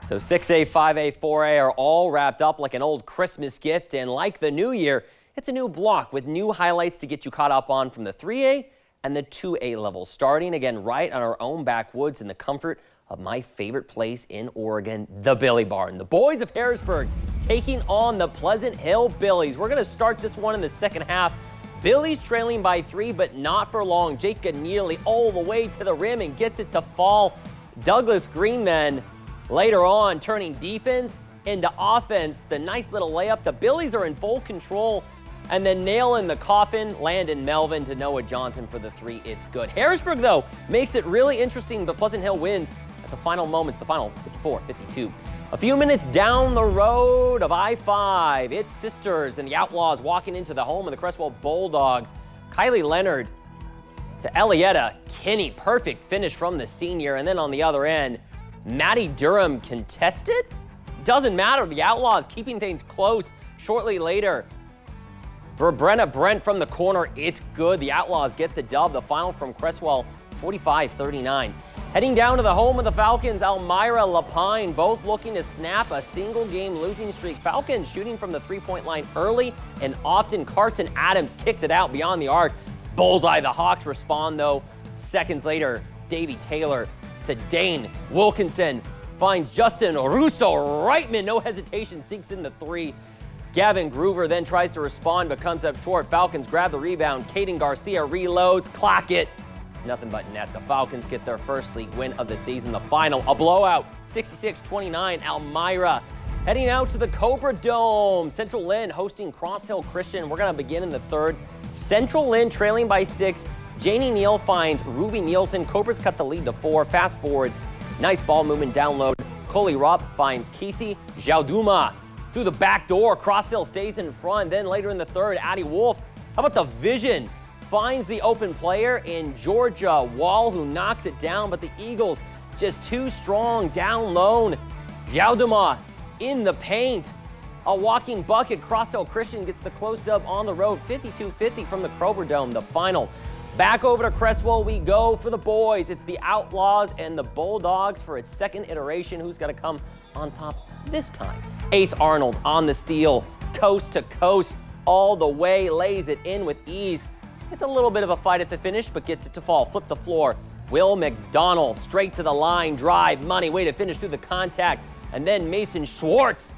So 6A, 5A, 4A are all wrapped up like an old Christmas gift, and like the new year, it's a new block with new highlights to get you caught up on from the 3A and the 2A levels, starting again right on our own backwoods in the comfort of my favorite place in Oregon, the Billy Barn. The boys of Harrisburg taking on the Pleasant Hill Billies. We're going to start this one in the second half. Billy's trailing by 3, but not for long. Jake Neely all the way to the rim and gets it to fall. Douglas Green then later on turning defense into offense. The nice little layup. The Billies are in full control. And then nail in the coffin, Landon Melvin to Noah Johnson for the 3. It's good. Harrisburg, though, makes it really interesting, but Pleasant Hill wins at the final moments, the final 54-52. A few minutes down the road of I-5, it's Sisters and the Outlaws walking into the home of the Crestwell Bulldogs. Kylie Leonard to Elietta Kinney. Perfect finish from the senior. And then on the other end, Maddie Durham contested? Doesn't matter. The Outlaws keeping things close. Shortly later, for Brenna Brent from the corner, it's good. The Outlaws get the dub. The final from Crestwell, 45-39. Heading down to the home of the Falcons, Elmira Lapine, both looking to snap a single-game losing streak. Falcons shooting from the three-point line early and often. Carson Adams kicks it out beyond the arc. Bullseye. The Hawks respond, though. Seconds later, Davy Taylor to Dane Wilkinson finds Justin Russo-Reitman. No hesitation, sinks in the 3. Gavin Groover then tries to respond but comes up short. Falcons grab the rebound. Caden Garcia reloads. Clock it. Nothing but net. The Falcons get their first league win of the season. The final, a blowout, 66-29. Elmira heading out to the Cobra Dome. Central Lynn hosting Cross Hill Christian. We're going to begin in the third. Central Lynn trailing by 6. Janie Neal finds Ruby Nielsen. Cobras cut the lead to 4. Fast forward. Nice ball movement down low. Coley Rupp finds Casey Jauduma through the back door. Cross Hill stays in front. Then later in the third, Addie Wolf. How about the vision? Finds the open player in Georgia Wall, who knocks it down, but the Eagles just too strong down low. Jauduma in the paint. A walking bucket. Cross Hill Christian gets the close dub on the road, 52-50 from the Kroger Dome. The final. Back over to Crestwell we go for the boys. It's the Outlaws and the Bulldogs for its second iteration. Who's going to come on top this time? Ace Arnold on the steal, coast to coast, all the way, lays it in with ease. It's a little bit of a fight at the finish, but gets it to fall. Flip the floor. Will McDonald straight to the line, drive, money, way to finish through the contact. And then Mason Schwartz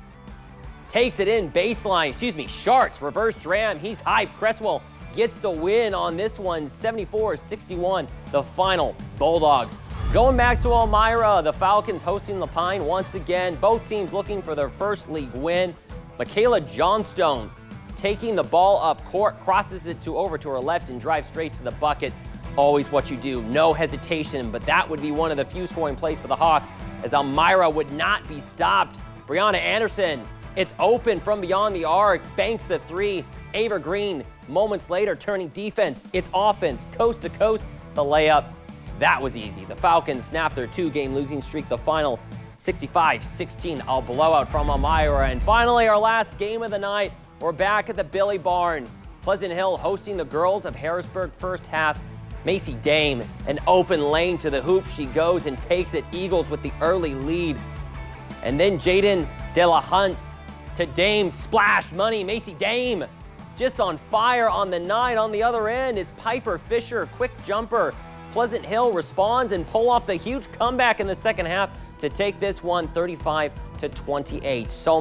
takes it in baseline. Sharts, reverse dram. He's hyped. Crestwell gets the win on this one, 74-61. The final, Bulldogs. Going back to Elmira, the Falcons hosting Lapine once again. Both teams looking for their first league win. Michaela Johnstone taking the ball up court, crosses it over to her left and drives straight to the bucket. Always what you do, no hesitation, but that would be one of the few scoring plays for the Hawks, as Elmira would not be stopped. Brianna Anderson, it's open from beyond the arc, banks the 3. Ava Green, moments later, turning defense. It's offense, coast to coast. The layup, that was easy. The Falcons snap their 2-game losing streak. The final, 65-16, a blowout from Elmira. And finally, our last game of the night. We're back at the Billy Barn. Pleasant Hill hosting the girls of Harrisburg. First half, Macy Dame, an open lane to the hoop. She goes and takes it. Eagles with the early lead. And then Jaden De La Hunt to Dame. Splash money. Macy Dame just on fire on the night. On the other end, it's Piper Fisher. Quick jumper. Pleasant Hill responds and pull off the huge comeback in the second half to take this one 35-28. So